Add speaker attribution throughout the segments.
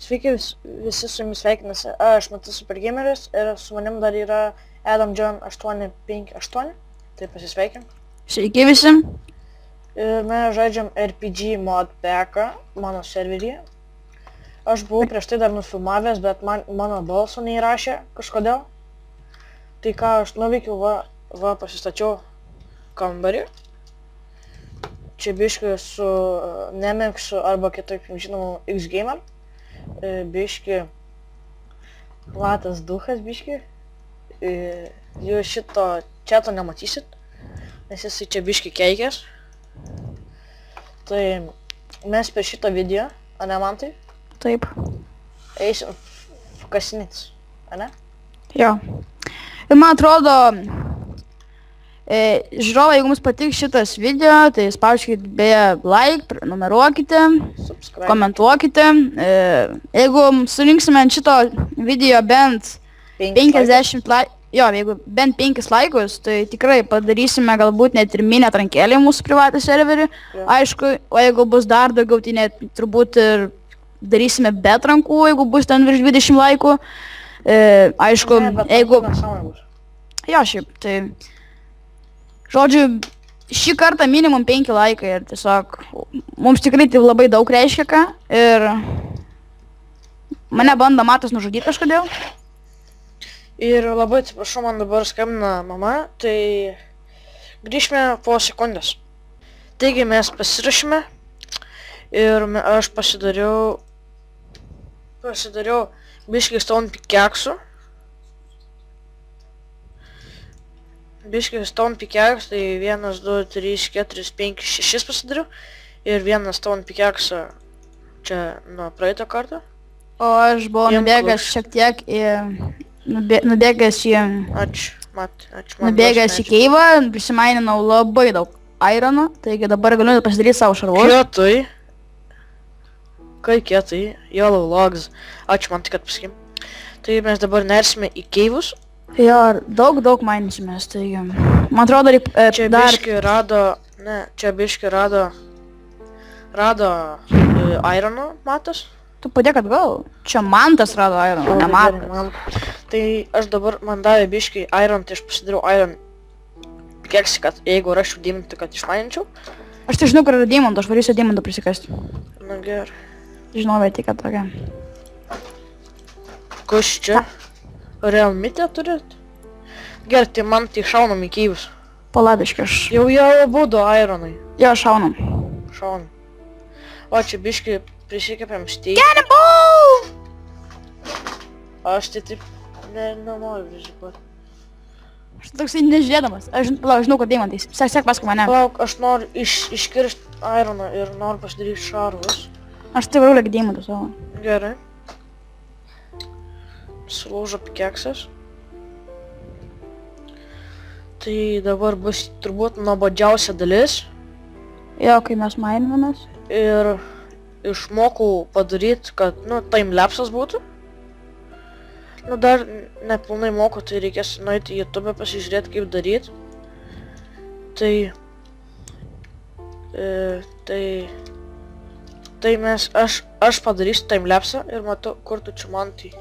Speaker 1: Sveiki visi su jumis sveikinasi, aš Matas Supergameris ir su manim dar yra Adam John 858, tai pasisveikim.
Speaker 2: Sveiki visi.
Speaker 1: Ir mes žaidžiam RPG mod packą mano serveryje. Aš buvau prieš tai dar nufilmavęs, bet mano balso neįrašė kažkodėl. Tai ką aš nuveikiau, va pasistačiau kambarį. Čia biški su Nemexu arba kitaip žinomu X-Gamer. Biški Latas duhas biški. Jūs šito čato nematysit, nes jisai čia biški keikės. Tai mes per šitą video, ane Mantai?
Speaker 2: Taip.
Speaker 1: Eisim kasinėtis, ane?
Speaker 2: Jo. Ir man atrodo, žiūrovai, jeigu jums patiks šitas video, tai spauskite beje like, prenumeruokite,
Speaker 1: Subscribe.
Speaker 2: komentuokite. Jeigu surinksime ant šito video bent 50 laikų, jeigu bent 5 laikus, tai tikrai padarysime galbūt net ir mini atrankėlį mūsų privatą serverį.
Speaker 1: Jo.
Speaker 2: Aišku, o jeigu bus dar daugiau, tai net turbūt ir darysime be atrankų, jeigu bus ten virš 20 laikų. Aišku, jeigu... Jo, šiaip, tai... Žodžiu, šį kartą minimum 5 laikai ir tiesiog mums tikrai tai labai daug reiškia ką. Ir mane bando Matas nužudyti kažkodėl.
Speaker 1: Ir labai atsiprašau, man dabar skambina mama, tai grįžime po sekundės. Taigi mes pasirašėme ir aš pasidariau biškį stone pickaxų. Stone pickaxe, tai 1, 2, 3, 4, 5, 6 pasidariau. Ir 1 stone pickaxe čia nuo praeito karto.
Speaker 2: O aš buvau nubėgęs šiek tiek į... Nubėgęs į...
Speaker 1: Ačiū.
Speaker 2: Nubėgęs į keivą, prisimaininau labai daug irono, taigi dabar galiu pasidaryti savo šarvus.
Speaker 1: Kietai. Kai kietai, yellow logs. Ačiū man tik, kad pasakim. Tai mes dabar nersime į keivus.
Speaker 2: Jo, daug mainysimės, taigi... Man atrodo,
Speaker 1: čia
Speaker 2: dar...
Speaker 1: Čia biški rado irono Matas.
Speaker 2: Tu padėk atgal. Čia Mantas rado irono, ne Matas.
Speaker 1: Tai aš dabar man davė biški iron, tai aš pasidariau iron pickaxe, kad jeigu rašiau diamantą, kad išmaininčiau.
Speaker 2: Aš tai žinau, kur yra diamantų, aš varysiu diamantą prisikasti.
Speaker 1: Na gerai.
Speaker 2: Žinau, bet tik, kad tokia.
Speaker 1: Kas čia? Real mitę turit? Gerai, tai man tai šaunam į keivus.
Speaker 2: Palabiškai aš...
Speaker 1: Jau būdo ironai.
Speaker 2: Jo, šaunam.
Speaker 1: Šaunam. O čia biški prisikėpiam steik.
Speaker 2: Cannonball!
Speaker 1: Aš tai taip nenoriu rizikuoti.
Speaker 2: Aš toksai nežiūrėdamas. Aš žinau, kad deimantais. Sek paskui mane.
Speaker 1: Palauk, aš noriu iškirsti ironą ir noriu pasidaryti šarvus.
Speaker 2: Aš tai varau lėk deimantų savo.
Speaker 1: Gerai. Sulaužo pickaxes. Tai dabar bus turbūt nuobodžiausia dalis.
Speaker 2: Jo, kai mes maininamės.
Speaker 1: Ir išmokau padaryti, kad, timelapsas būtų. Dar nepilnai moku, tai reikės nueiti į YouTube pasižiūrėti, kaip daryti. Tai aš padarysiu timelapsą ir matau, kur tu čia man tai.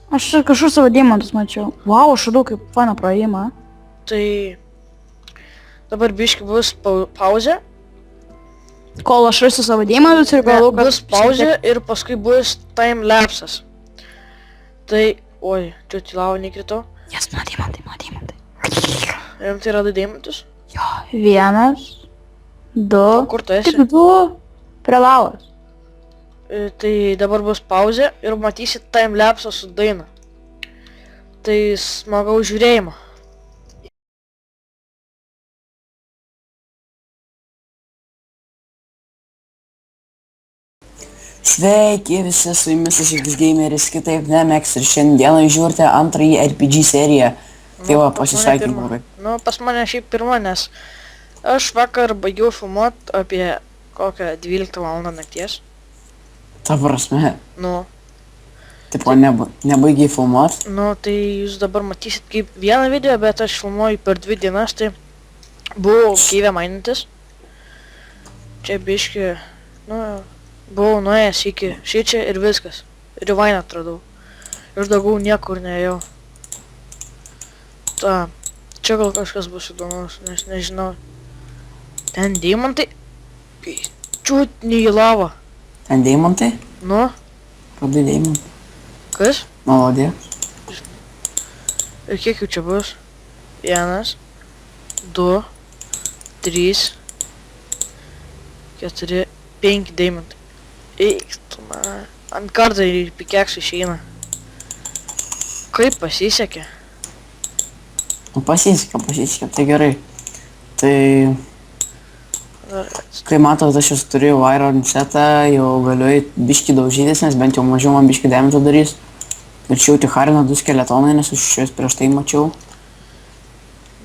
Speaker 2: Aš kažkur savo deimantus mačiau. Vau, aš radau kaip faina praėjimą.
Speaker 1: Tai dabar biški bus pauzė.
Speaker 2: Kol aš rasiu savo deimantus ir galvoju, kad...
Speaker 1: Bus pauzė ir paskui bus timelapsas. Tai, oi, čia tylau nekritau.
Speaker 2: Jas, mano deimantai.
Speaker 1: Rimtai radai deimantus?
Speaker 2: Jo, 1, 2...
Speaker 1: Kur tu esi?
Speaker 2: Tik 2 prie lavos.
Speaker 1: Tai dabar bus pauzė ir matysit timelapsą su daina. Tai smagaus žiūrėjimo.
Speaker 3: Sveiki visi, su jumis aš X-Gameris, kitaip Nemex ir šiandieną žiūrite antrąjį RPG seriją. Tai va, pasisveikim būrai.
Speaker 1: Pas mane šiaip pirma, nes aš vakar baigiau filmuot apie kokią 12 valandą nakties.
Speaker 3: Ta prasme. Tipo, nebaigiai filmuot?
Speaker 1: Tai jūs dabar matysit kaip vieną video, bet aš filmuoju per 2 dienas, tai buvau keivę mainintis. Čia biški, buvau nuėjęs iki šičia ir viskas. Revain atradau. Ir daugiau niekur neėjau. Ta, čia gal kažkas bus įdomus, nes nežinau. Ten deimantai. Čiūtni į lavą.
Speaker 3: Ten deimantai?
Speaker 1: Nu,
Speaker 3: Radai deimantai.
Speaker 1: kas?
Speaker 3: Melodija.
Speaker 1: Ir kiek jų čia bus? 1, 2, 3, 4, 5 deimantai. Eik, tu man. Ant kartą ir pikeksų išeina. Kaip pasisekė?
Speaker 3: Nu pasisekė, tai gerai. Tai,
Speaker 1: Dar,
Speaker 3: kai matot, aš jau turėjau Iron setą, jau galiu eit biškį daužytis, nes bent jau mažiau man biškį damage'o darys. Ir čia jau tik harina 2 skeletonai, nes aš juos prieš tai mačiau.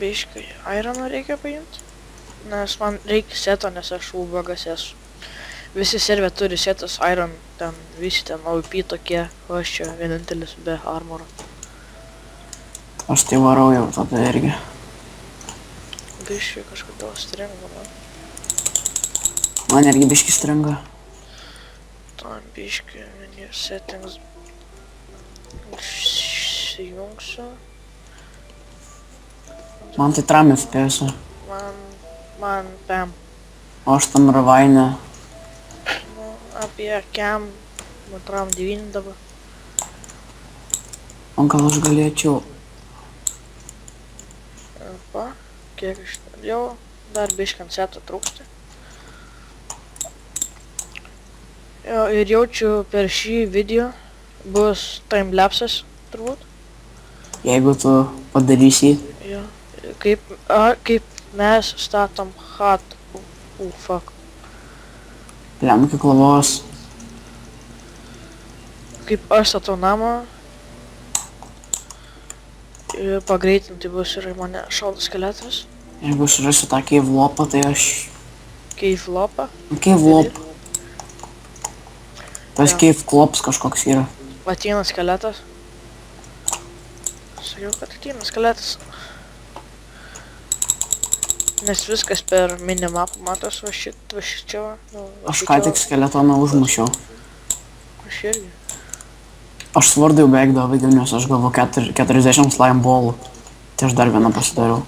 Speaker 1: biškai irono reikia paimti. Nes man reikia seto, nes aš ubagas esu. Visi servė turi setas iron, ten visi ten OP tokie, o aš čia vienintelis be armoro.
Speaker 3: Aš tai varau jau tada irgi.
Speaker 1: Biškai kažkodėl stringa, man.
Speaker 3: Man irgi biškį stringa.
Speaker 1: Tam biškai, menu settings. Įjungsiu.
Speaker 3: Man tai tram FPS.
Speaker 1: Man PEM.
Speaker 3: O aš tam Ravainę.
Speaker 1: Nu, apie KEM, matram 9 dabar.
Speaker 3: O gal aš galėčiau.
Speaker 1: Pa, kiek iš jau, dar biškai ant seto trūksta. Jo, ir jaučiu per šį video bus timelapsas, turbūt.
Speaker 3: Jeigu tu padarysi.
Speaker 1: Jo, kaip mes statom chat. Fuck.
Speaker 3: Lemki klavos.
Speaker 1: Kaip aš statau namą. Ir pagreitinti bus ir mane šaudo skeletas.
Speaker 3: Jeigu aš rasiu tą cave lopą, tai aš...
Speaker 1: Cave lopą.
Speaker 3: Cave lop. Tas cave klops kažkoks yra.
Speaker 1: Ateina skeletas. Sakiau, kad ateina skeletas. Nes viskas per minimapą matos, va šit čia va. Nu,
Speaker 3: Aš ką tik skeletoną užmušiau.
Speaker 1: Aš irgi.
Speaker 3: Aš svardai jau beveik davaigiau, nes aš galvo 40 slime ballų. Tai aš dar vieną pasidariau.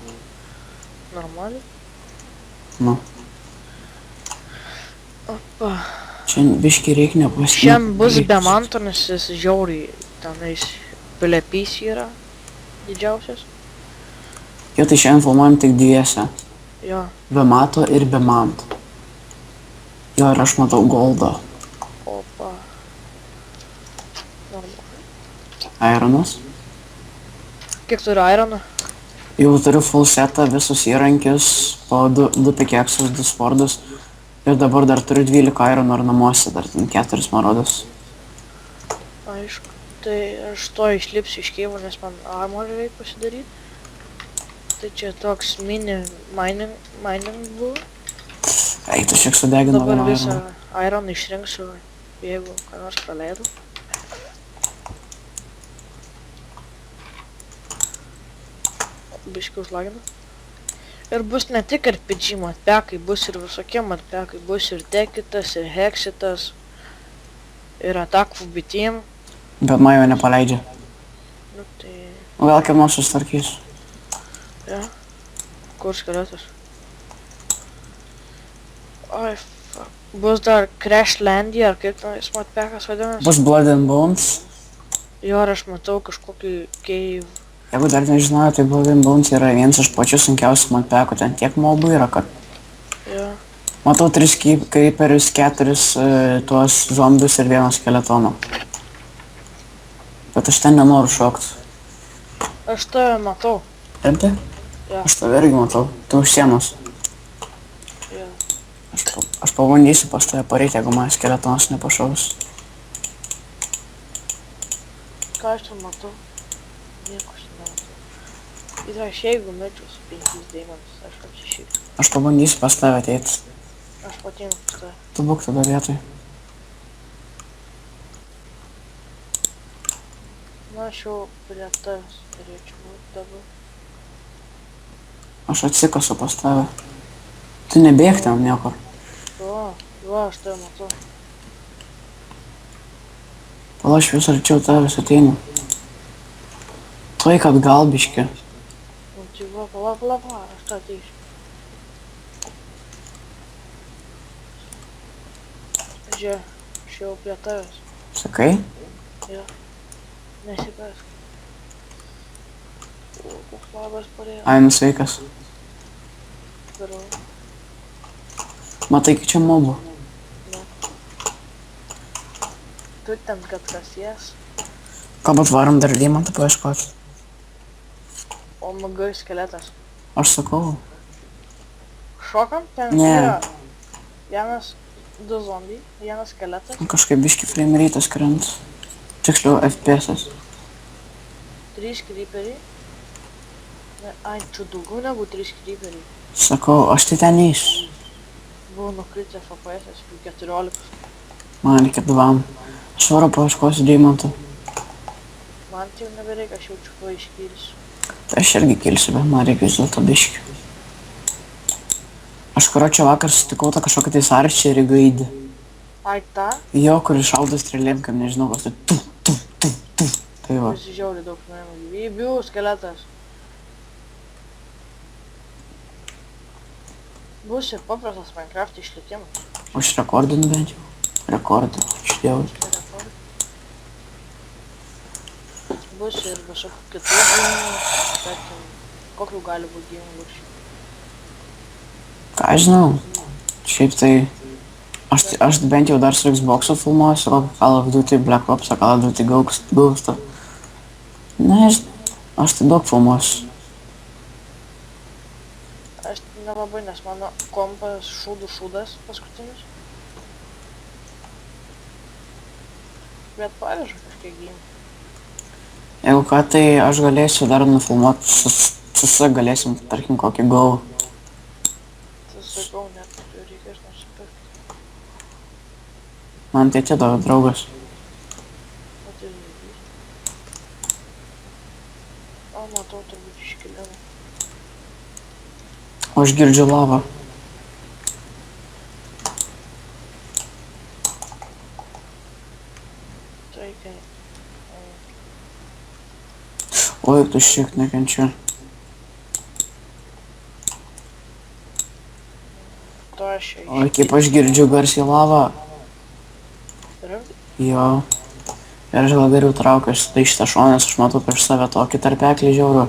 Speaker 1: Normaliai.
Speaker 3: Nu.
Speaker 1: Opa.
Speaker 3: Čia biškį reikia nepasitikti.
Speaker 1: Šiandien bus be manto, nes jis žiauriai tenais pilepys yra didžiausias.
Speaker 3: Jo, tai šiandien filmuojam tik dviese.
Speaker 1: Jo.
Speaker 3: Be mato ir be manto. Jo, ir aš matau goldą.
Speaker 1: Opa. Normaliai.
Speaker 3: Ironas.
Speaker 1: Kiek turi ironą?
Speaker 3: Jau turiu full setą, visus įrankius, po 2 pikeksus, 2 spordus. Ir dabar dar turiu 12 ironų ir namuose, dar ten 4 man rodos.
Speaker 1: Aišku. Tai aš to išlipsiu iš keivo, nes man armorį reikia pasidaryti. Tai čia toks mini mining buvo.
Speaker 3: Eik, tu šiek sudeginau
Speaker 1: Dabar
Speaker 3: vieną
Speaker 1: visą
Speaker 3: ironą.
Speaker 1: ironą išrinksiu, jeigu ką nors praleidau. Biškiai užlaginu. Ir bus ne tik RPG modpekai, bus ir visokie modpekai, bus ir Dekitas, ir Hexitas, ir Attack for Team.
Speaker 3: Bet man jo nepaleidžia.
Speaker 1: Nu tai...
Speaker 3: O gal kaip nors susitvarkys.
Speaker 1: Ja. Kur skeletas? Oi, fuck. Bus dar Crashlandia, ar kaip tenais modpekas vadinasi?
Speaker 3: Bus Blood and Bones.
Speaker 1: Jo, ar aš matau kažkokį cave.
Speaker 3: Jeigu dar nežinojo, tai Blood and Bones yra vienas iš pačių sunkiausių modpekų. Ten tiek mobų yra, kad...
Speaker 1: Jo.
Speaker 3: Matau 3 creeperius, 4 tuos zombius ir 1 skeletoną. Bet aš ten nenoriu šokt.
Speaker 1: Aš tave matau.
Speaker 3: Rimtai?
Speaker 1: Jo.
Speaker 3: Aš tave irgi matau. Tu už sienos.
Speaker 1: Jo.
Speaker 3: Aš pabandysiu pas tave pareiti, jeigu man skeletonas nepašaus.
Speaker 1: Ką aš ten matau? Nieko aš nematau. Ir aš jeigu mečiau su 5 deimantais, aš apsišyksiu.
Speaker 3: Aš pabandysiu pas tave ateit.
Speaker 1: Aš patinu pas tave.
Speaker 3: Tu būk tada vietoj.
Speaker 1: Na, aš jau prie tavęs turėčiau būti dabar.
Speaker 3: Aš atsikasu pas tave. Tu nebėg ten niekur.
Speaker 1: Jo, aš tave matau.
Speaker 3: Pala, aš vis arčiau tavęs ateinu. Tuoj, kad gal biški.
Speaker 1: Nu, tai va, pala, aš tą ateisiu. Žiūrėk, aš jau prie tavęs.
Speaker 3: Sakai?
Speaker 1: Jo, nesipask. O, koks labas parėjo.
Speaker 3: Ai, nu sveikas.
Speaker 1: Darau.
Speaker 3: Matai, kai čia mobų.
Speaker 1: Nu. Tu ten kad kasies.
Speaker 3: Ką bet varom dar Deimantą paieškoti?
Speaker 1: O magai skeletas.
Speaker 3: Aš sakau.
Speaker 1: Šokam, ten
Speaker 3: Ne.
Speaker 1: yra vienas, du zombiai, vienas skeletas,
Speaker 3: Kažkaip biški frame rate'as krenta. Tiksliau, FPS'as.
Speaker 1: 3 creeperiai. Ne, ai, čia daugiau negu 3 creeperiai.
Speaker 3: Sakau, aš tai ten neisiu.
Speaker 1: Buvo nukritę FPS'as iki 14.
Speaker 3: Man reikia 2. Aš varo paieškosiu Deimantą.
Speaker 1: Man tai jau nebereikia, aš jaučiu kuo iškyris.
Speaker 3: Tai aš irgi kilsiu, bet man reikia vis dėlto biški. Aš kurio čia vakar sutikau tą kažkokį tai sarčerį gaidį.
Speaker 1: Ai, ta,
Speaker 3: Jo, kuris šaudo strėlėm, kaip nežinau, kas tai tu. Tai va.
Speaker 1: pasižiauri daug nuėjimų gyvybių, skeletas. Bus ir paprastas Minecraft išlikimas.
Speaker 3: Aš rekordinu bent jau. Rekordinu. Išdėjau.
Speaker 1: Bus ir visokių kitų gyvūnų, tarkim, kokių gali būti gyvūnų lūkščių.
Speaker 3: Ką aš žinau. Šiaip tai... Aš bent jau dar su Xbox'u filmuosiu, kokį Call of Duty Black Ops, Call of Duty Ghost. Nežinau. Aš tai daug filmuosiu.
Speaker 1: Aš nelabai, nes mano kompas šūdas paskutinis. Bet pavyzdžiui, kažkiek gyvūnų.
Speaker 3: Jeigu ką, tai aš galėsiu dar nufilmuoti su galėsim, tarkim, kokį Go.
Speaker 1: Tai sakau, net tai reikės nusipirkti.
Speaker 3: Man tai atidavė draugas.
Speaker 1: O tai žaidys. O, matau, turbūt iškilimą.
Speaker 3: O aš girdžiu lavą.
Speaker 1: Tai kai...
Speaker 3: Oi, tu šiek nekenčiu.
Speaker 1: To aš čia
Speaker 3: Oi, kaip aš girdžiu garsiai lavą.
Speaker 1: iškeliu.
Speaker 3: Jo. Ir aš gal geriau traukiuosi tai šitą šoną, nes aš matau prieš save tokį tarpeklį žiaurų.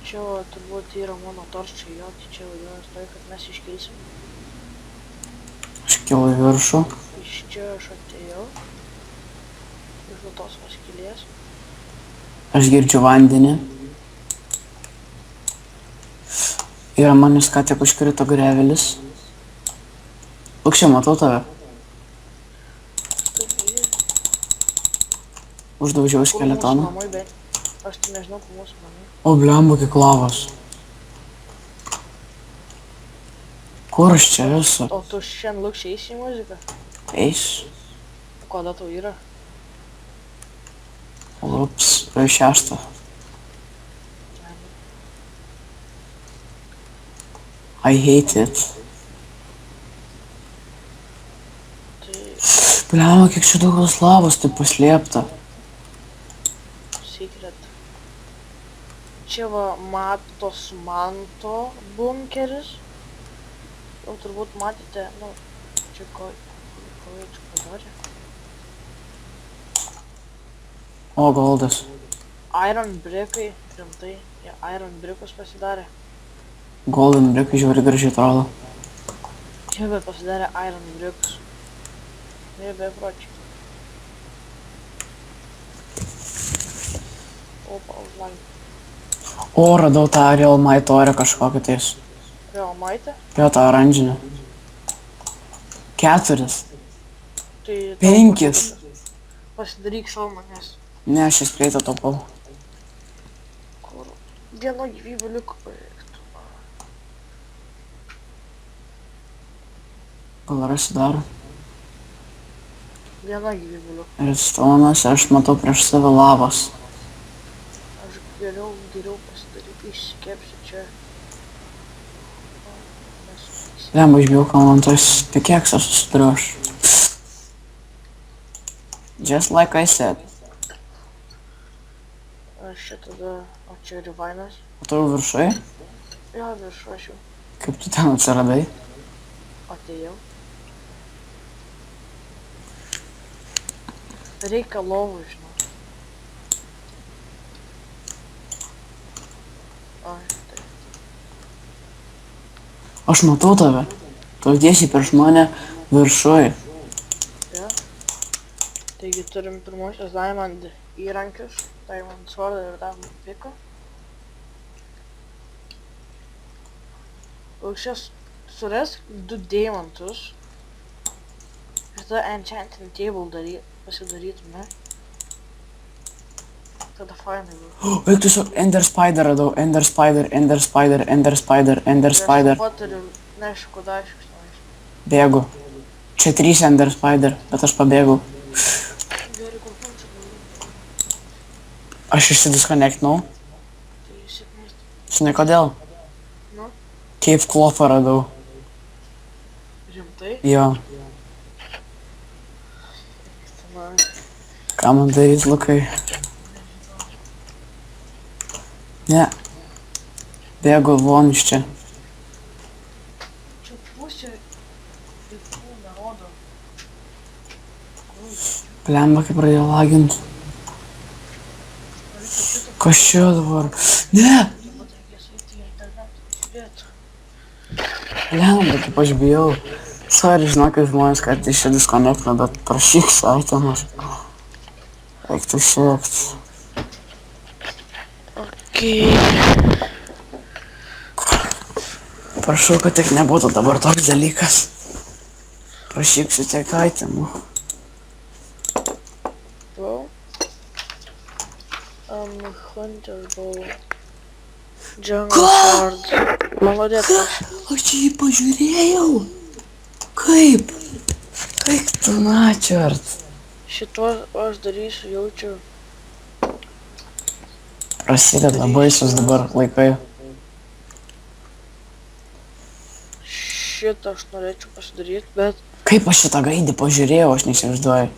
Speaker 1: Čia va, turbūt yra mano torčiai, jo, tai čia vadinasi tai, kad mes iškilsim.
Speaker 3: Aš kilau į viršų.
Speaker 1: Iš čia aš atėjau. Iš tos skylės.
Speaker 3: Aš girdžiu vandenį. Ir manis ką tik užkrito grevelis. Lūkščiai, matau tave. Uždaužiau skeletoną.
Speaker 1: Namai, bet aš tai nežinau, kur mūsų namai.
Speaker 3: O blemba, kiek lavos. Kur aš čia esu?
Speaker 1: O tu šiandien lūkščiai eisi į muziką?
Speaker 3: Eis.
Speaker 1: Kada tau yra?
Speaker 3: Ups, 6. I hate it.
Speaker 1: Tai
Speaker 3: Blemba, kiek čia daug tos lavos, tai paslėpta.
Speaker 1: secret. Čia va matos manto bunkeris. Jau turbūt matėte, nu, čia ko čia padarė.
Speaker 3: O, goldas.
Speaker 1: Iron brickai, rimtai, jie iron brickus pasidarė.
Speaker 3: Golden brick žiūri gražiai atrodo.
Speaker 1: Čia bet pasidarė iron brickus. Ne bepročiai. Opa, užlai.
Speaker 3: O, radau tą Real Might orę kažkokį tais.
Speaker 1: Real maitė?
Speaker 3: Jo, tą oranžinę. 4.
Speaker 1: Tai...
Speaker 3: 5.
Speaker 1: Pasidaryk šalmą, nes...
Speaker 3: Ne, aš šis pleitą taupau.
Speaker 1: Kur... Vieno gyvybė liko.
Speaker 3: Gal rasi dar?
Speaker 1: Viena gyvybė liko.
Speaker 3: Redstone'as ir aš matau prieš save lavos.
Speaker 1: Aš geriau pasidaryk, išsikepsiu čia.
Speaker 3: Lemba, aš bijau, kad man tos pikeksas susiduriu aš. Just like I said.
Speaker 1: Aš čia tada, o čia revainas.
Speaker 3: O tu jau viršui?
Speaker 1: Jo, viršu aš jau
Speaker 3: Kaip tu ten atsiradai?
Speaker 1: atėjau. Reikia lovų, žinau. Ai, tai.
Speaker 3: Aš matau tave. Tu tiesiai prieš mane viršui.
Speaker 1: Ja. Taigi turim pirmosios Diamond įrankius. Diamond Sword ir Diamond Picką. Aukščias surask 2 deimantus. Ir tada enchanting table pasidarytume. Tada fainai buvo.
Speaker 3: Eik tu su Ender Spider radau. Ender Spider, Ender Spider, Ender Spider, Ender Spider.
Speaker 1: Aš taip pat turiu, neaišku, kuo daaiškus nueisiu.
Speaker 3: Bėgu. Čia 3 Ender Spider, bet aš pabėgau.
Speaker 1: Gerai, kur čia buvo.
Speaker 3: Aš išsidiskonektinau.
Speaker 1: Tai sėkmės.
Speaker 3: Žinai kodėl?
Speaker 1: Nu,
Speaker 3: Cave Clothą radau.
Speaker 1: rimtai.
Speaker 3: Jo.
Speaker 1: Tenai.
Speaker 3: Ką man daryt, Lukai? Ne. Bėgu von iš čia.
Speaker 1: Čia pusė vaikų nerodo.
Speaker 3: Blemba, kaip pradėjo lagint. Kas čia dabar? Ne!
Speaker 1: Taip pat reikės eiti į internetą žiūrėti.
Speaker 3: Blemba, kaip aš bijau. Sorry, žinokit žmonės, kad išsidiskonektina, bet prašyk saitemas. Reiktų siekt. Prašau, kad tik nebūtų dabar toks dalykas. Prašyk sutiek aitemų.
Speaker 1: Bow. Hunter Bow. Jungle Sword. Молодец.
Speaker 3: Aš jį pažiūrėjau. Kaip? Kaip tu načert?
Speaker 1: Šituos aš darysiu, jaučiu.
Speaker 3: Prasideda baisus dabar laikai.
Speaker 1: Šitą aš norėčiau pasidaryti, bet
Speaker 3: Kaip aš šitą gaidį pažiūrėjau, aš neįsivaizduoju.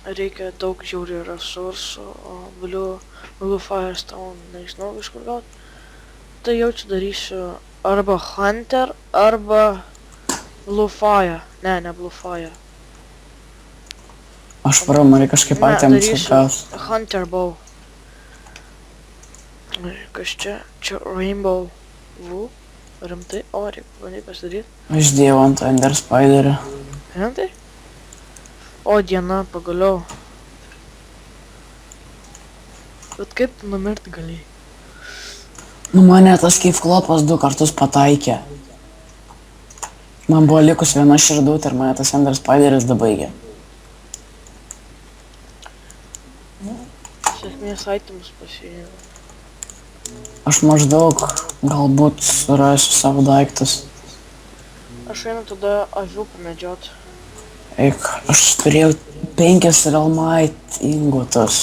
Speaker 1: reikia daug žiaurių resursų, o Blue Firestone nežinau iš kur gauti. Tai jaučiu darysiu arba Hunter, arba Blue Fire. Ne Blue Fire.
Speaker 3: Aš varau, man reikia kažkaip aitemus atgaus.
Speaker 1: Hunter Bow. Kas čia? Čia Rainbow Woo. Rimtai? O, reikia bandyti pasidaryti.
Speaker 3: Aš dėjau ant Ender Spiderio.
Speaker 1: Rimtai? O, diena, pagaliau. Bet kaip tu numirti galėjai?
Speaker 3: Nu mane tas Cave Clopas 2 kartus pataikė. Man buvo likus viena širdutė ir mane tas Ender Spideris dabaigė.
Speaker 1: Sėkmės itemus pasiėmė.
Speaker 3: Aš maždaug galbūt surasiu savo daiktus.
Speaker 1: Aš einu tada avių pamedžiot.
Speaker 3: Eik, aš turėjau 5 Realmite ingotus.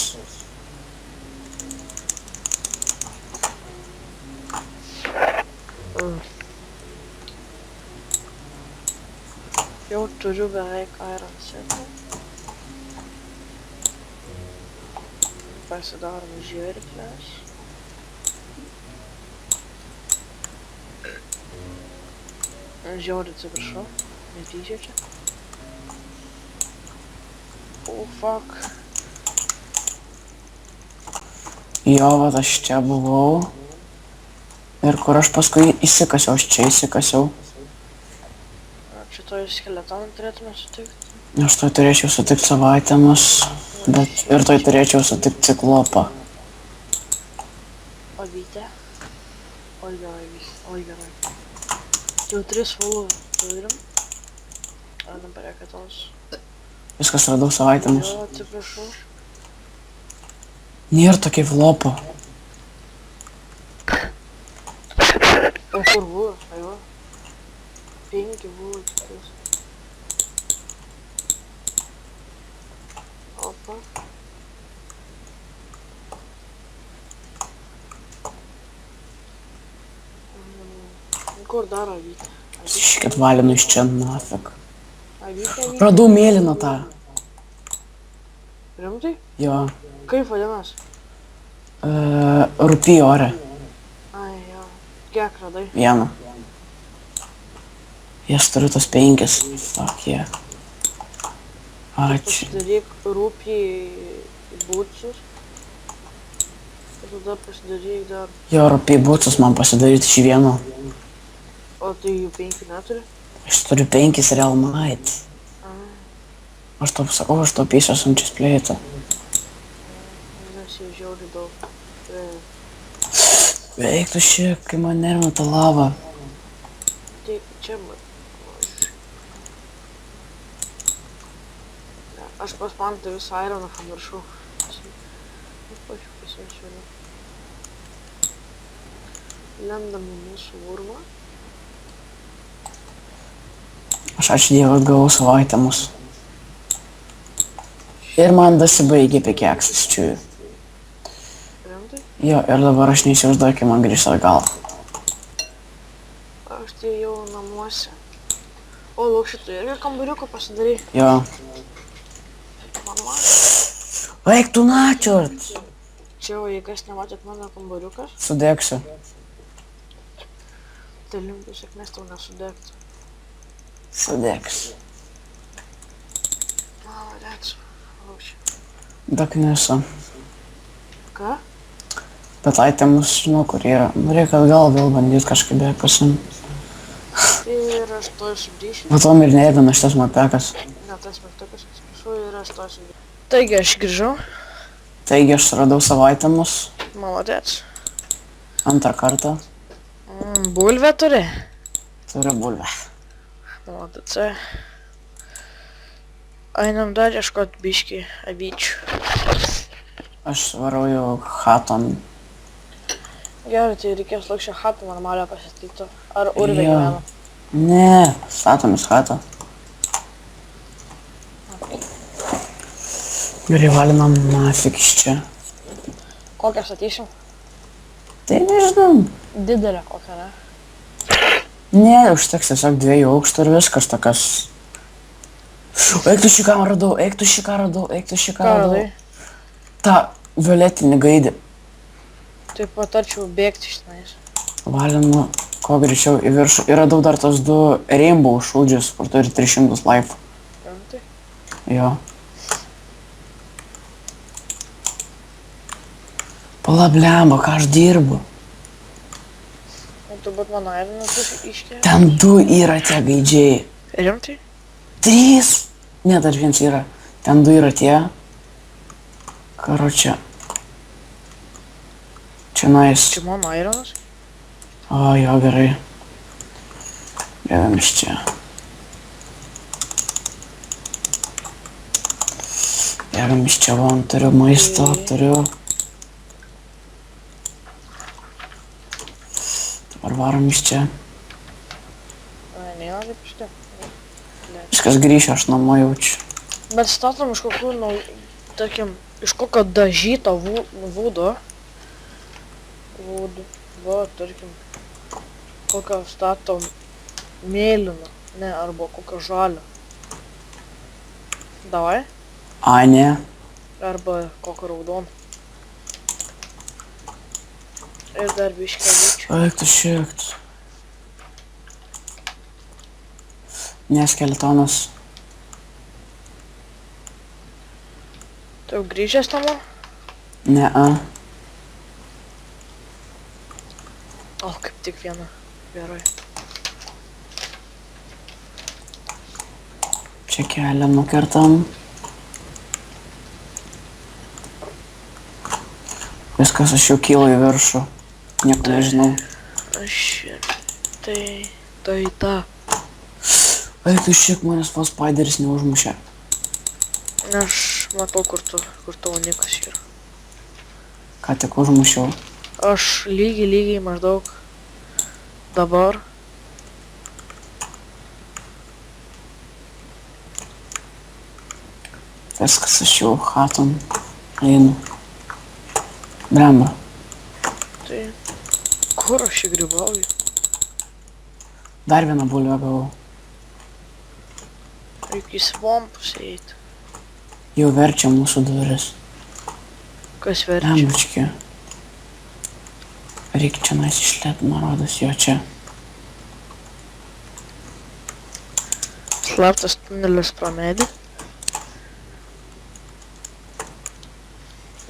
Speaker 1: Jau turiu beveik Iron setą. Pasidarom žirklės. Žiauriai atsiprašau, netyčia čia. Oh, fuck.
Speaker 3: Jo, vat aš čia buvau. Ir kur aš paskui įsikasiau, aš čia įsikasiau.
Speaker 1: Čia to skeletoną turėtume sutikti.
Speaker 3: Aš toj turėčiau sutikti savo itemus, bet ir toj turėčiau sutikti ciklopą.
Speaker 1: O vytė? Oi gerai, oi gerai. Jau 3 fulų turim. Einam prie kitos.
Speaker 3: Viskas radau savo itemus.
Speaker 1: Jo, atsiprašau.
Speaker 3: Nėra tokia vlopo.
Speaker 1: O kur buvo? Aiva. 5 buvo tikiuosi. Opa. Kur dar avytė?
Speaker 3: Iškit valinu iš čia, nafik.
Speaker 1: Avytė, avytė.
Speaker 3: Radau mėlyną tą.
Speaker 1: Rimtai?
Speaker 3: Jo.
Speaker 1: Kaip vadinas?
Speaker 3: Rūpy ore.
Speaker 1: Ai, jo. Kiek radai?
Speaker 3: Vieną. Jas turiu tos 5. Fuck yeah. Ačiū.
Speaker 1: Pasidaryk rūpį būtus. Ir tada pasidaryk dar.
Speaker 3: Jo, rūpy būtus man pasidaryti iš vieno.
Speaker 1: O tai jų 5 neturi?
Speaker 3: Aš turiu 5 real night.
Speaker 1: Ai,
Speaker 3: Aš tau sakau, aš taupysiu ant česplėto.
Speaker 1: nes jau žiauri daug.
Speaker 3: Veik tu šiek, kai man nervina ta lava.
Speaker 1: Tai čia man. Aš pas man tai visą ironą pamiršau. Pasivažiuoju. Lendam į mūsų urvą.
Speaker 3: Aš ačiū Dievui gavau savaitę mus. Ir man dasibaigė pikeksas čiūjų.
Speaker 1: Rimtai?
Speaker 3: Jo, ir dabar aš neįsivaizduoju, kai man grįžta atgal.
Speaker 1: Aš tai jau namuose. O, lauk šitą irgi kambariuką pasidarai.
Speaker 3: Jo.
Speaker 1: Mama.
Speaker 3: Veik tu načiurt!
Speaker 1: Čia jau, jei kas nematėt mano kambariukas,
Speaker 3: Sudegsiu.
Speaker 1: tai linkiu sėkmės tau nesudegti.
Speaker 3: Sudegsiu.
Speaker 1: Maladec. Lauk čia.
Speaker 3: Daknesu.
Speaker 1: Ką?
Speaker 3: Bet aitemus žinau, kur yra. Reikia atgal vėl bandyti kažkaip beveik pasimti.
Speaker 1: Ir aš to sugrįšiu.
Speaker 3: Bet tom ir neėdina šitas mopekas.
Speaker 1: Ne, tas mygtukas atsiprašau ir aš to sugrįšiu. Taigi aš grįžau.
Speaker 3: Taigi aš suradau savo aitemus.
Speaker 1: Maladec.
Speaker 3: Antrą kartą.
Speaker 1: Bulvę turi?
Speaker 3: Turiu bulvę.
Speaker 1: Maladec. Einam dar ieškot biškį avyčių.
Speaker 3: Aš varau jau chaton.
Speaker 1: Gerai, tai reikės laukščią chatą normalią pasistatyti. Ar urvė
Speaker 3: Jo.
Speaker 1: gyvena?
Speaker 3: Ne, statomės chatą. Gerai, valinam nafik iš čia.
Speaker 1: Kokią statysim?
Speaker 3: Tai nežinau.
Speaker 1: Didelę kokią, ne?
Speaker 3: Ne, užteks tiesiog 2 aukštų ir viskas tokias. Eik tu šį ką radau, eik tu šį ką radau, eik tu šį ką
Speaker 1: Ką
Speaker 3: radau.
Speaker 1: radai?
Speaker 3: Ta violetinį gaidį.
Speaker 1: Tai patarčiau bėgti iš tenais.
Speaker 3: Valinu kuo greičiau į viršų. Ir radau dar tos 2 rainbow šūdžius, kur turi 300 life.
Speaker 1: Rimtai?
Speaker 3: Jo. Pala blemba, ką aš dirbu.
Speaker 1: O turbūt mano airinas bus iškė.
Speaker 3: Ten 2 yra tie gaidžiai.
Speaker 1: Rimtai?
Speaker 3: 3. Ne, dar 1 yra. Ten 2 yra tie. Karočią. Čia nais.
Speaker 1: Čia mano airinas?
Speaker 3: O, jo, gerai. Bėgam iš čia. Bėgam iš čia, von, turiu maisto, turiu. Dabar varom iš čia.
Speaker 1: Ai, neina taip iš čia.
Speaker 3: Viskas grįšiu, aš namo jaučiu.
Speaker 1: Bet statom iš kokių, tarkim, iš kokio dažyto vūdo. Va, tarkim, kokio statom mėlyno, ne, arba kokio žalio. Davai?
Speaker 3: Ai, ne.
Speaker 1: Arba kokio raudono. Ir dar biškį avyčių.
Speaker 3: Eik tu šiekt. Ne, skeletonas.
Speaker 1: Tu jau grįžęs namo?
Speaker 3: Ne,
Speaker 1: O, kaip tik viena. Gerai.
Speaker 3: Čia kelią nukertam. Viskas, aš jau kylu į viršų. Nieko nežinau.
Speaker 1: Aš ir tai ta.
Speaker 3: Eik tu šiek, manęs vos spideris neužmušė.
Speaker 1: Aš matau, kur tavo nikas yra.
Speaker 3: Ką tik užmušiau.
Speaker 1: Aš lygiai maždaug dabar.
Speaker 3: Viskas, aš jau chatom einu. Blemba.
Speaker 1: Tai kur aš įgrybauju?
Speaker 3: Dar vieną bulvę gavau.
Speaker 1: Reikia į svampus eiti.
Speaker 3: Jau verčia mūsų duris.
Speaker 1: Kas verčia?
Speaker 3: Lembučki. Reikia čia nais išlėt, man rodos, jo čia.
Speaker 1: Slaptas tunelis pro medį.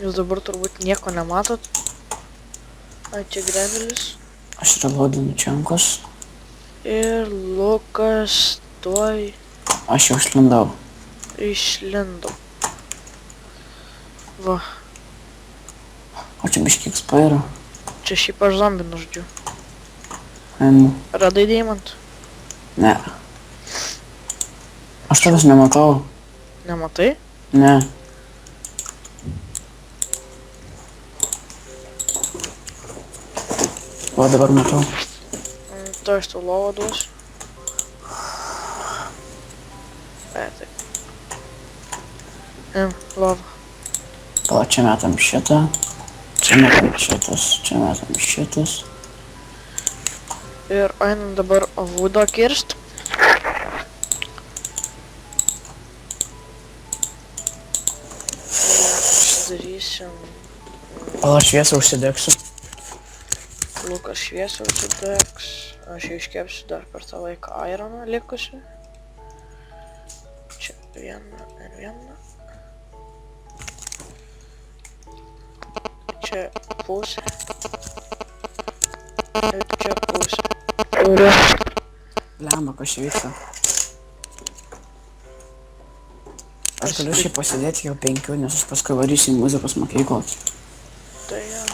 Speaker 1: Jūs dabar turbūt nieko nematot. Ai, čia grevelis.
Speaker 3: Aš reloadinu čiankus.
Speaker 1: Ir Lukas tuoj
Speaker 3: Aš jau išlindau.
Speaker 1: išlindo. Va,
Speaker 3: O čia biški XP yra.
Speaker 1: čia šiaip aš zombį nužudžiu.
Speaker 3: Einu.
Speaker 1: Radai deimantų?
Speaker 3: Ne. Aš tavęs nematau.
Speaker 1: Nematai?
Speaker 3: Ne. O dabar matau.
Speaker 1: To aš tau lovą duosiu. Taip. Lova.
Speaker 3: Pala, čia metam šitą. Čia metam šitas. Čia metam šitas.
Speaker 1: Ir einam dabar vudo kirst. Darysim.
Speaker 3: Pala, šviesą užsidegsiu.
Speaker 1: Lukas šviesą užsidegs. Aš jau iškepsiu dar per tą laiką ironą likusiu. Čia vieną ir vieną. Čia pusę. Ir čia pusę. Turiu.
Speaker 3: Lemba, kas čia vyksta. Aš galiu šiaip pasidėti jau 5, nes aš paskui varysiu į muzikos mokyklą.
Speaker 1: Tai jo.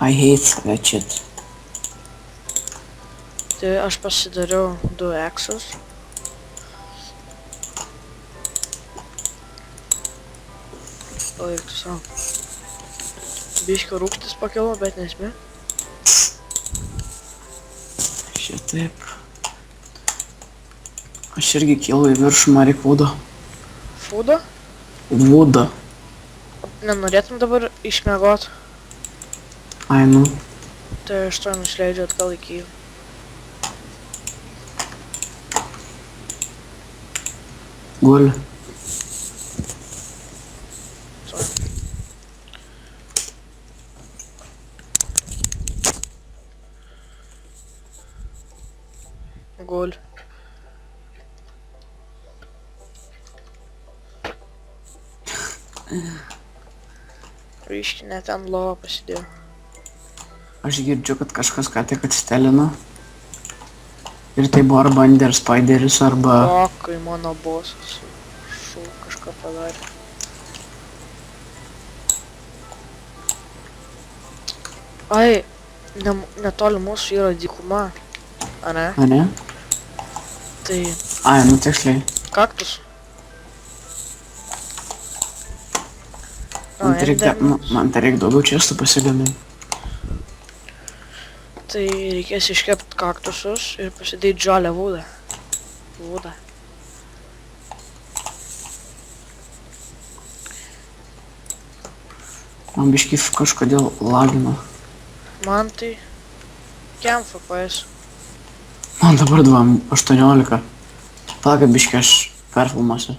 Speaker 3: I hate that shit.
Speaker 1: Tai aš pasidariau 2 exus. O, eik tu savo. Biškio rūgtis pakilo, bet nesmė.
Speaker 3: Šitaip. Aš irgi kilu į viršų, man reik vudo.
Speaker 1: Fūdo?
Speaker 3: Vudo.
Speaker 1: Nenorėtum dabar išmiegot?
Speaker 3: Ai, nu.
Speaker 1: Tai aš to nusileidžiu atgal į Kijevą.
Speaker 3: Guli.
Speaker 1: Guli. Ryškiai net ten lovą pasidėjau.
Speaker 3: Aš girdžiu, kad kažkas ką tik atstelino. Ir tai buvo arba Ender Spideris, arba...
Speaker 1: O, kai mano bosas šau kažką padarė. Ai, netoli mūsų yra dykuma. A ne?
Speaker 3: A ne?
Speaker 1: Tai
Speaker 3: Ai, nu tiksliai.
Speaker 1: kaktus.
Speaker 3: Man tai reikia daugiau čestų pasigaminti.
Speaker 1: Tai reikės iškept kaktusus ir pasidėti žalią vudą.
Speaker 3: Man biški kažkodėl lagino.
Speaker 1: Man tai kiam FPS.
Speaker 3: Man dabar 2.18. Palauk, biški aš perfilmuosiu.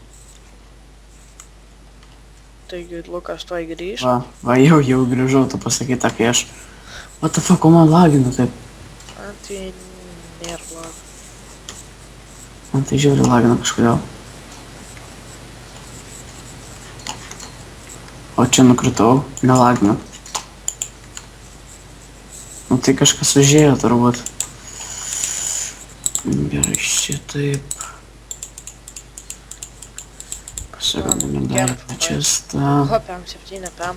Speaker 1: Taigi Lukas tuoj grįž.
Speaker 3: Va jau grįžau, tu pasakyta, kai aš... What the fuck, o man lagino taip?
Speaker 1: Man tai nėra bloga.
Speaker 3: Man tai žiauriai lagino kažkodėl. O čia nukritau, nelagino. Nu tai kažkas užėjo turbūt. Gerai, šitaip. Pasigaminu dar čestą.
Speaker 1: Hop, M7, PM.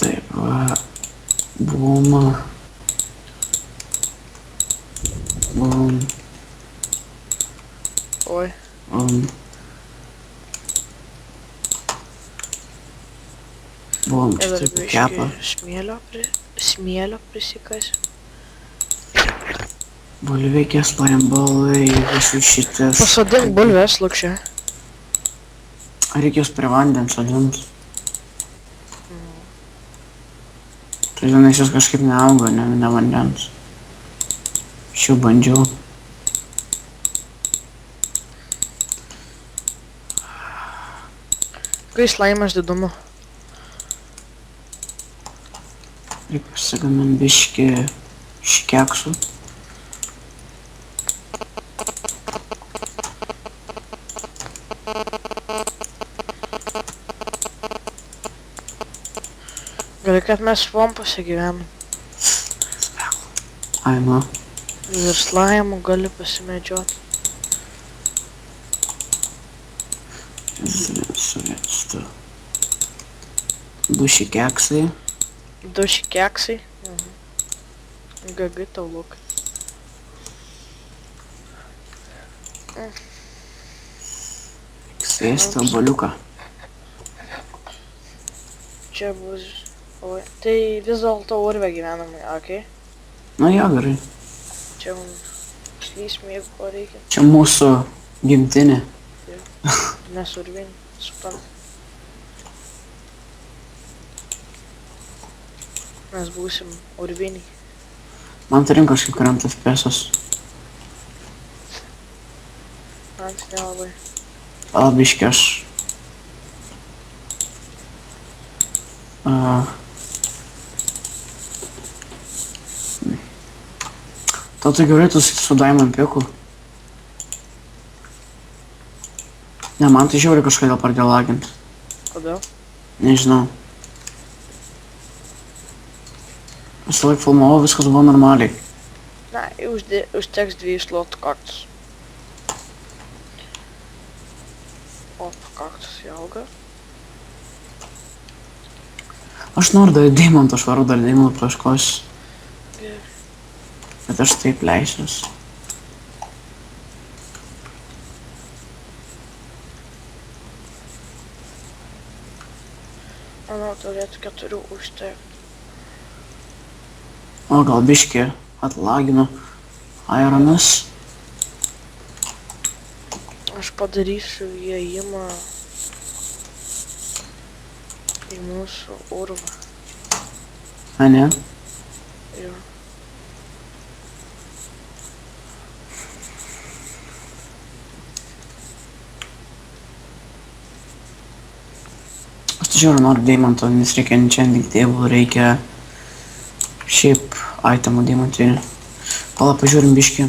Speaker 3: Taip, va. Bum.
Speaker 1: Oi.
Speaker 3: Bum, čia
Speaker 1: Ir
Speaker 3: taip
Speaker 1: biškį
Speaker 3: kepa.
Speaker 1: smėlio prisikasiu.
Speaker 3: Bulvikės, parimbalai, visus šitas.
Speaker 1: Pasodink bulves, Lukšė.
Speaker 3: Reikia jos prie vandens sodint. Tai žinai, jos kažkaip neauga, ne vandens. Aš jau bandžiau.
Speaker 1: Kai slaimas didumu.
Speaker 3: Reikia pasigamint biškį škeksų.
Speaker 1: Gerai, kad mes svampuose gyvenam.
Speaker 3: Ai, nu.
Speaker 1: Ir slaimų gali pasimedžioti.
Speaker 3: Suvėstu. 2 škeksai.
Speaker 1: 2 škeksai. GG tau Lukai.
Speaker 3: Sėsti oboliuką.
Speaker 1: Čia bus... Oi. Tai vis dėlto urve gyvenamai, okei.
Speaker 3: Nu jo, gerai.
Speaker 1: Čia mums slysmė, jeigu ko reikia.
Speaker 3: Čia mūsų gimtinė.
Speaker 1: Mes urvinį, suprantu. Mes būsim urviniai.
Speaker 3: Man turim kažkaip krenta FPS-as.
Speaker 1: Man tai nelabai.
Speaker 3: Biškį aš... Tau tai gerai tu su Diamond Picku? Ne, man tai žiauriai kažkodėl pradėjo lagint.
Speaker 1: Kodėl?
Speaker 3: Nežinau. Visą laik filmavau, viskas buvo normaliai.
Speaker 1: Na, užteks 2 slotų kaktus. O, kaktus jauga.
Speaker 3: Aš noriu dar Deimanto, aš varu dar Deimanto paieškos.
Speaker 1: Gerai.
Speaker 3: Bet aš taip leisiuos.
Speaker 1: Manau, turėtų 4 užtekti.
Speaker 3: O gal biškį atlaginu Ironas.
Speaker 1: Aš padarysiu įėjimą į mūsų urvą.
Speaker 3: A ne?
Speaker 1: Jo.
Speaker 3: Aš žiūriu, noriu Deimanto, nes reikia enchanting table, reikia šiaip itemų Deimantinių. Pala, pažiūrim biškį.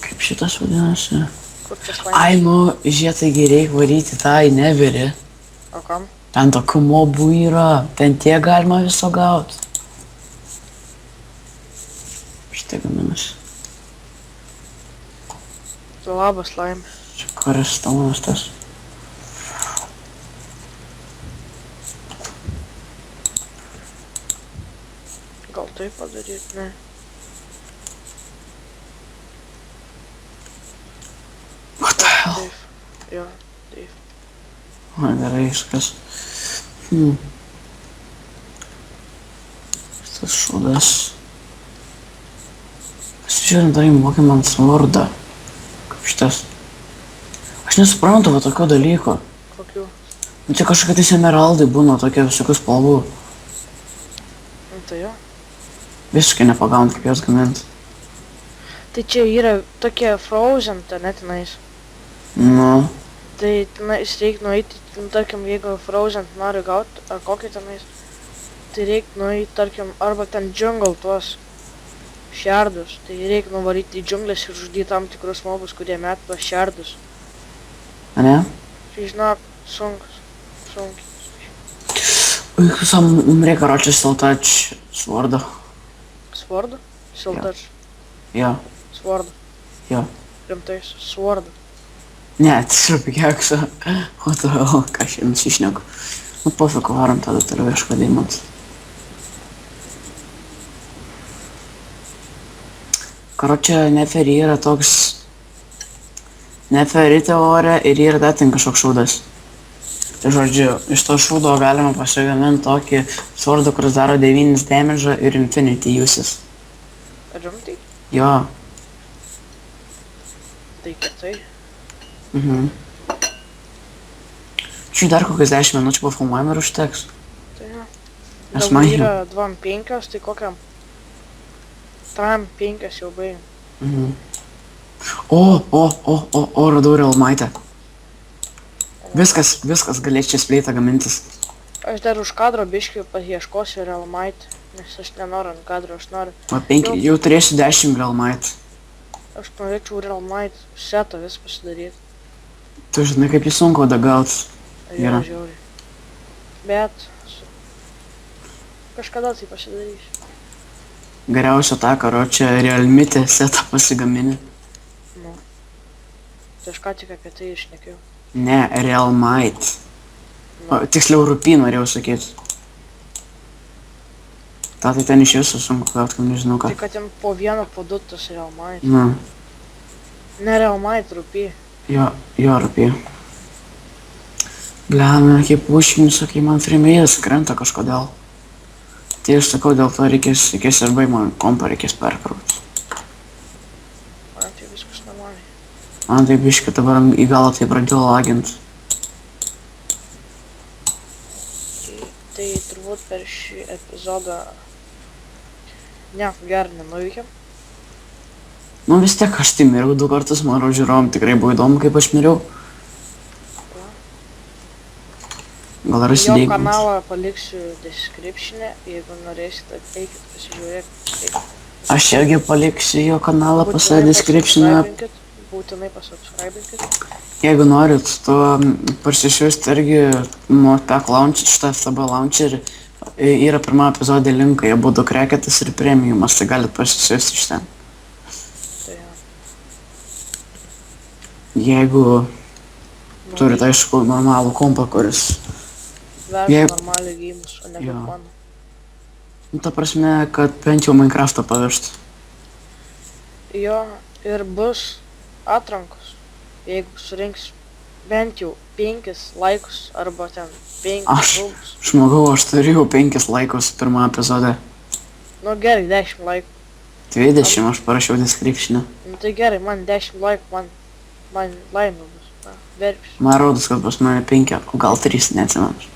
Speaker 3: Kaip šitas vadinasi?
Speaker 1: Kur čia slaimas?
Speaker 3: Ai, nu, žiūrėk, taigi reikia varyti tą į Neverį.
Speaker 1: O kam?
Speaker 3: Ten tokių mobų yra, ten tiek galima viso gauti. Šitai gaminasi.
Speaker 1: Labas laimė.
Speaker 3: Čia kuris stomas tas.
Speaker 1: Gal tai padaryt, ne?
Speaker 3: What the hell?
Speaker 1: Taip. Jo, taip.
Speaker 3: O, gerai, viskas. Šitas šūdas. Pasižiūrim, dar įmokėm ant svordą. Kaip šitas. Aš nesuprantu va tokio dalyko.
Speaker 1: Kokių?
Speaker 3: Nu, čia kažkokie tais emeraldai būna tokie visokių spalvų.
Speaker 1: Nu, tai jo.
Speaker 3: Visiškai nepagaunu, kaip juos gamint.
Speaker 1: Tai čia yra tokie frozen, tai netinais.
Speaker 3: Nu,
Speaker 1: Tai tenais reikia nueiti, tarkim, jeigu frozen nori gauti, ar kokį tenais, tai reikia nueiti, tarkim, arba ten jungle tuos šerdus. Tai reikia nuvaryti į džiunglės ir žudyti tam tikrus mobus, kurie met tuos šerdus.
Speaker 3: a ne?
Speaker 1: Tai žinok, sunkiai.
Speaker 3: Ой, сам мре, короче, салтач сворда.
Speaker 1: Swordą? Siltač.
Speaker 3: Jo,
Speaker 1: Swordą.
Speaker 3: jo.
Speaker 1: Rimtai, swordą.
Speaker 3: Ne, tiesiog pikeksą. O to, ką aš jums išneku. Nu, pofiko varom tada toliau ieško Deimantų. Karočią, Neferi yra toks... Neferi teorija ir yra dar ten kažkoks šūdas. Tai žodžiu, iš to šūdo galima pasigaminti tokį swordą, kuris daro 9 damage ir infinity uses.
Speaker 1: Rimtai?
Speaker 3: Jo.
Speaker 1: Tai kietai.
Speaker 3: Čia dar kokias 10 minučių pafilmuojam ir užteks.
Speaker 1: Tai jo.
Speaker 3: Nes
Speaker 1: Dabar
Speaker 3: man
Speaker 1: yra 2-5, tai kokiam? 3-5 jau baigim.
Speaker 3: Mhm. O, radau realmaitę. Viskas galės čia spleitą gamintis.
Speaker 1: Aš dar už kadro biškį paieškosiu realmaitį, nes aš nenoriu ant kadro, aš noriu.
Speaker 3: Va, 5, jau turėsiu 10 realmaitų.
Speaker 1: Aš norėčiau realmaitį setą vis pasidaryti.
Speaker 3: Tu žinai, kaip jį sunku dagaut. Yra.
Speaker 1: Žiauriai. Bet kažkada tai pasidarysiu.
Speaker 3: Geriausia tą, karočią, realmitę setą pasigamini.
Speaker 1: Nu. Tai aš ką tik apie tai išnekėjau.
Speaker 3: Ne, realmait.
Speaker 1: Nu.
Speaker 3: Tiksliau, rupį norėjau sakyti. Ta tai ten iš viso sunku gaut, kad nežinau ką.
Speaker 1: Tai kad ten po vieną, po du tas realmait.
Speaker 3: Nu,
Speaker 1: Ne realmait, rūpy.
Speaker 3: jo rupį. Blema, kaip puškinis, kai man frimėjas krenta kažkodėl. Tai aš sakau, dėl to reikės arba man kompą reikės perkrauti.
Speaker 1: Man tai viskas normaliai.
Speaker 3: Man tai biškai dabar į galą tai pradėjo lagint.
Speaker 1: Tai turbūt per šį epizodą nieko gero nenuveikėm.
Speaker 3: Nu vis tiek aš tai miriau 2 kartus, mano žiūrovom tikrai buvo įdomu, kaip aš miriau. Gal rasi
Speaker 1: Jo
Speaker 3: dėjimus.
Speaker 1: kanalą paliksiu description'e, jeigu norėsite, eikit pasižiūrėkit.
Speaker 3: Aš irgi paliksiu jo kanalą pas
Speaker 1: Būtinai
Speaker 3: save description'e.
Speaker 1: pasubscribinkit, Būtinai pasubscribinkit.
Speaker 3: Jeigu norit, tu parsisiųsti irgi Modpack launcher, šitą FTB launcherį. Yra pirmą epizodė linkai, jie būtų kreketas ir premiumas, tai galit parsisiųsti iš ten.
Speaker 1: Tai jo.
Speaker 3: Jeigu turit, aišku, normalų kompą, kuris...
Speaker 1: Vežu
Speaker 3: Jei-
Speaker 1: normaliai gėjimus, o ne
Speaker 3: Jo.
Speaker 1: kaip mano.
Speaker 3: Nu, ta prasme, kad bent jau Minecraftą pavirštų.
Speaker 1: Jo, ir bus atrankos. Jeigu surinks bent jau 5 laikus arba ten 5
Speaker 3: Aš-
Speaker 1: rūbus.
Speaker 3: Žmogau, aš turėjau 5 laikus pirmą epizodę.
Speaker 1: Nu gerai, 10 laikų.
Speaker 3: 20 aš parašiau description'e.
Speaker 1: Nu tai gerai, man 10 laikų, man laimė bus. Na, verpsiu.
Speaker 3: Man rodos, kad pas mane 5, o gal 3, neatsimenu.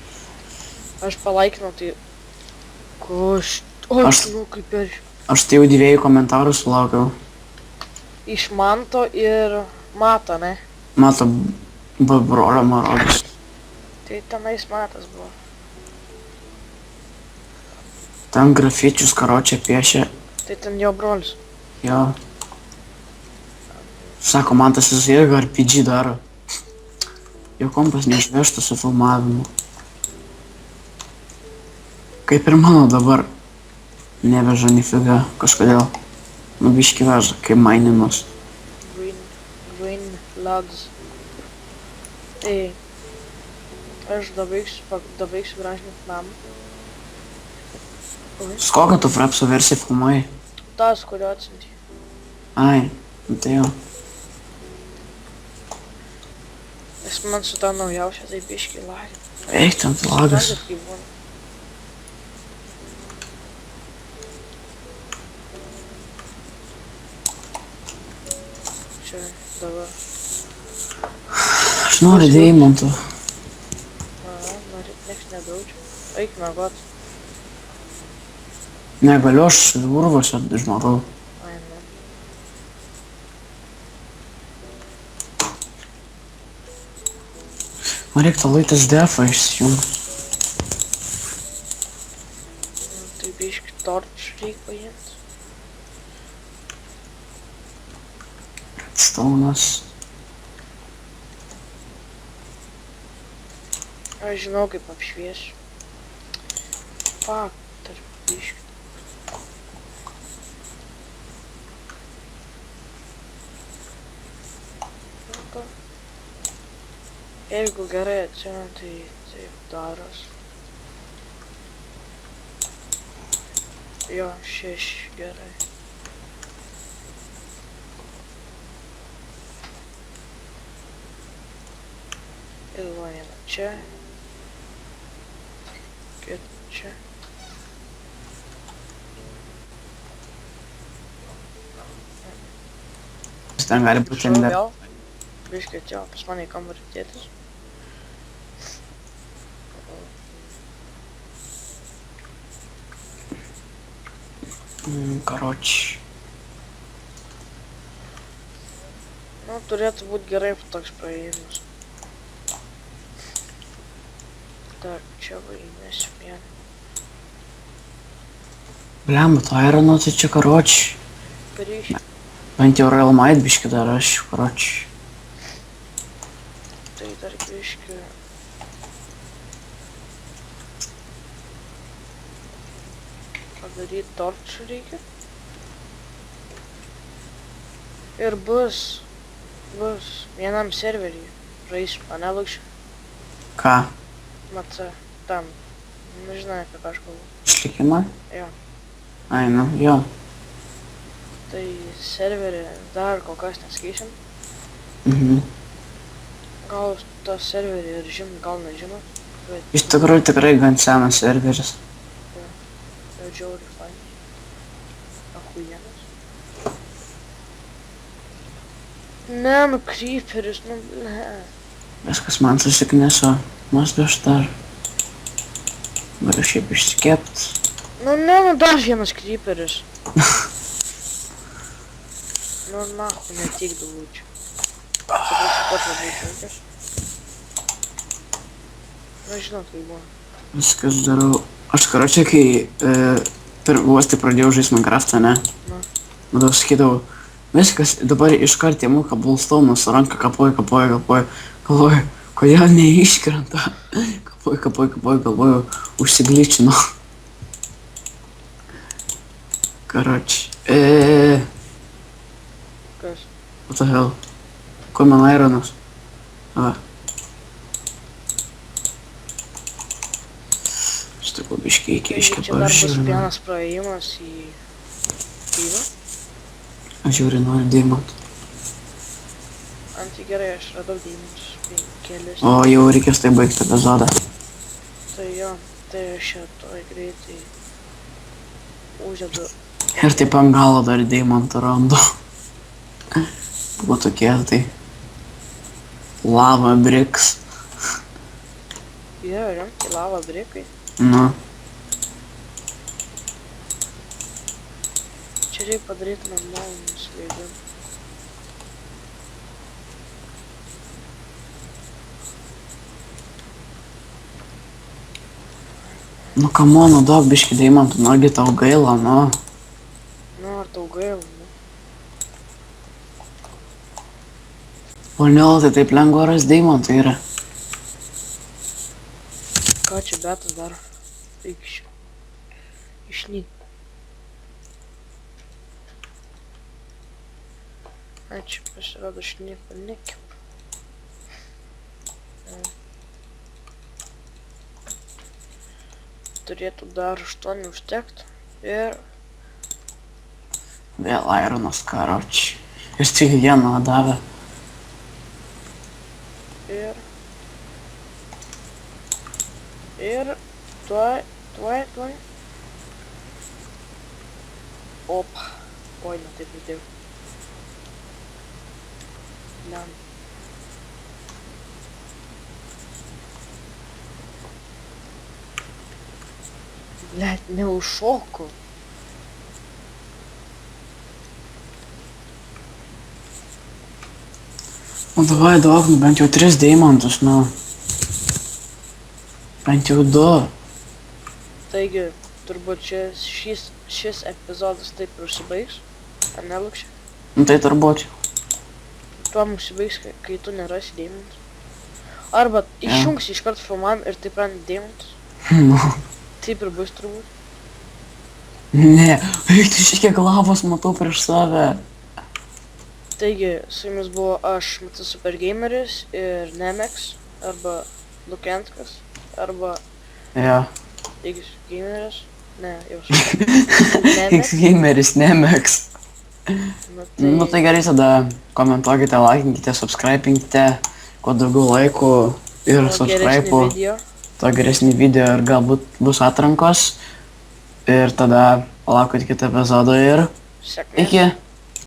Speaker 1: Aš palaikinau, tai... Koš... O,
Speaker 3: Aš-
Speaker 1: nu kaip ir...
Speaker 3: Aš tai jau 2 komentarų sulaukiau.
Speaker 1: Iš Manto ir Mato, ne?
Speaker 3: Mato, brolio, man rodos.
Speaker 1: Tai tenais Matas buvo.
Speaker 3: Ten grafičius karočią piešė.
Speaker 1: Tai ten jo brolis.
Speaker 3: Jo. Sako, man tas jis irgi RPG daro. Jo kompas neišvežtų su filmavimu. Kaip ir mano dabar. Neveža nifiga kažkodėl. Nu biški veža, kaip mainimas.
Speaker 1: Green logs. Tai... Aš dabaigsiu gražinti namą.
Speaker 3: Su kokią tu Frapso versiją filmuoji?
Speaker 1: Tas, kurio atsiuntė.
Speaker 3: Ai, nu tai jo.
Speaker 1: Nes man su ta naujausia tai biški lagė.
Speaker 3: Eik, ten lagas.
Speaker 1: Suprantat, kaip būna. Čia dabar.
Speaker 3: Aš noriu deimantų.
Speaker 1: Norit, nieks nedaudžia. Eik miegot.
Speaker 3: Negaliu aš urvose, žmogau.
Speaker 1: Ai, nu.
Speaker 3: Man reiktų laitas defą išsijungti.
Speaker 1: Tai biški torč reik paimti.
Speaker 3: Staunas.
Speaker 1: Aš žinau, kaip apšviesiu. Fuck, tarp biški. Jeigu gerai atsimenu, tai taip daros. Jo, 6 gerai. Ir va vieną čia. Kitą čia.
Speaker 3: Ten gali būti
Speaker 1: Šau
Speaker 3: ender.
Speaker 1: vėl. Biškai atėjo pas mane į kambarį tėtis.
Speaker 3: Karoči.
Speaker 1: Nu, turėtų būti gerai toks praėjimas. Так, čia va įmėsim vieną.
Speaker 3: Blemba, to Irono tai čia karoči.
Speaker 1: Paryšį.
Speaker 3: Bent jau Royal Might biški dar aš, karoči.
Speaker 1: Tai dar biški. Padaryti torčių reikia. Ir bus vienam serverį. Žaisim, ane Lukščiu?
Speaker 3: Ką?
Speaker 1: Maca, tam. Nežinai, apie ką aš kalbu.
Speaker 3: Išlikimą?
Speaker 1: Jo.
Speaker 3: Ai, nu, jo.
Speaker 1: Tai serverį dar kol kas neskaisim.
Speaker 3: Mhm.
Speaker 1: Gal tą serverį ir žinot, gal nežinot. Bet
Speaker 3: Iš tikrųjų tikrai gan senas serveris.
Speaker 1: jau žiauriai fainas. Achuienas. Ne, nu creeperis, nu ble.
Speaker 3: Viskas man susikneso. Mas aš dar. Galiu šiaip išsikept.
Speaker 1: Nu ne, nu dar vienas creeperis. Nu nahu, netik dalučiu. Supratau, pat labai džiaugias. Nu žinot, kaip buvo.
Speaker 3: Viskas darau. Aš karočią, kai vos tai pradėjau žaisti Minecraftą, ne?
Speaker 1: Na.
Speaker 3: Matau, sakydavau, viskas dabar iškart įmu kabulstoną su ranka kapoju. Galvoju, kodėl neiškrenta. Kapoju, galvoju, užsigličino. Karoči.
Speaker 1: Kas?
Speaker 3: What the hell? Kur man Ironas? Va. Štai ko biškiai
Speaker 1: Taigi
Speaker 3: iškepa
Speaker 1: čia dar bus
Speaker 3: žiūrinu.
Speaker 1: vienas praėjimas į Kyvą.
Speaker 3: Aš žiūrinu deimantų.
Speaker 1: Antai gerai, aš radau deimantus. Kelis.
Speaker 3: O jau reikės tai baigti epizodą.
Speaker 1: Tai jo, tai aš čia toj greitai uždedu.
Speaker 3: Ir taip ant galo dar deimantą randu. Buvo tokie tai. Lava bricks.
Speaker 1: Jo, rimtai lava brikai.
Speaker 3: Nu.
Speaker 1: Čia reikia padaryti normalų nusileidimą.
Speaker 3: Nu kamono, daug biški deimantų, nugi tau gaila, nu.
Speaker 1: Nu, ar tau gaila, nu?
Speaker 3: Vonėl tai taip lengva ras deimantų yra.
Speaker 1: Ką čia betas daro? Eikščiau. Išnyk. Ačiū, pasirodo, aš nieko nekep. Turėtų dar 8 užtekt. Ir
Speaker 3: Vėl Ironas, karoči. Ir tik vieną davė.
Speaker 1: Ir tuoj. Opa. Oi, ne taip pridėjau. Lem. Blet, neužšoku.
Speaker 3: Nu davai duok, nu bent jau 3 deimantus, nu. Bent jau 2.
Speaker 1: Taigi, turbūt šis epizodas taip ir užsibaigs. Ar ne, Lukščiu?
Speaker 3: Nu tai turbūt.
Speaker 1: Tuo užsibaigs, kai tu nerasi deimantus. Arba išjungsi iškart filmavimą ir taip randi deimantus.
Speaker 3: Nu.
Speaker 1: Taip ir bus turbūt.
Speaker 3: Ne, eik tu šiek lavos matau prieš save.
Speaker 1: Taigi, su jumis buvo aš, Matas Supergameris ir Nemex, arba Lukenskas, arba
Speaker 3: Jo.
Speaker 1: X Gameris. Ne, jau
Speaker 3: X-gameris, Nemex. Nu tai
Speaker 1: tai
Speaker 3: gerai, tada komentuokite, laikinkite, subscribinkite, kuo daugiau laikų ir subscribe'ų,
Speaker 1: video.
Speaker 3: to geresnį video ir galbūt bus atrankos. Ir tada palaukite kitą epizodą ir
Speaker 1: Sėkmės.
Speaker 3: iki.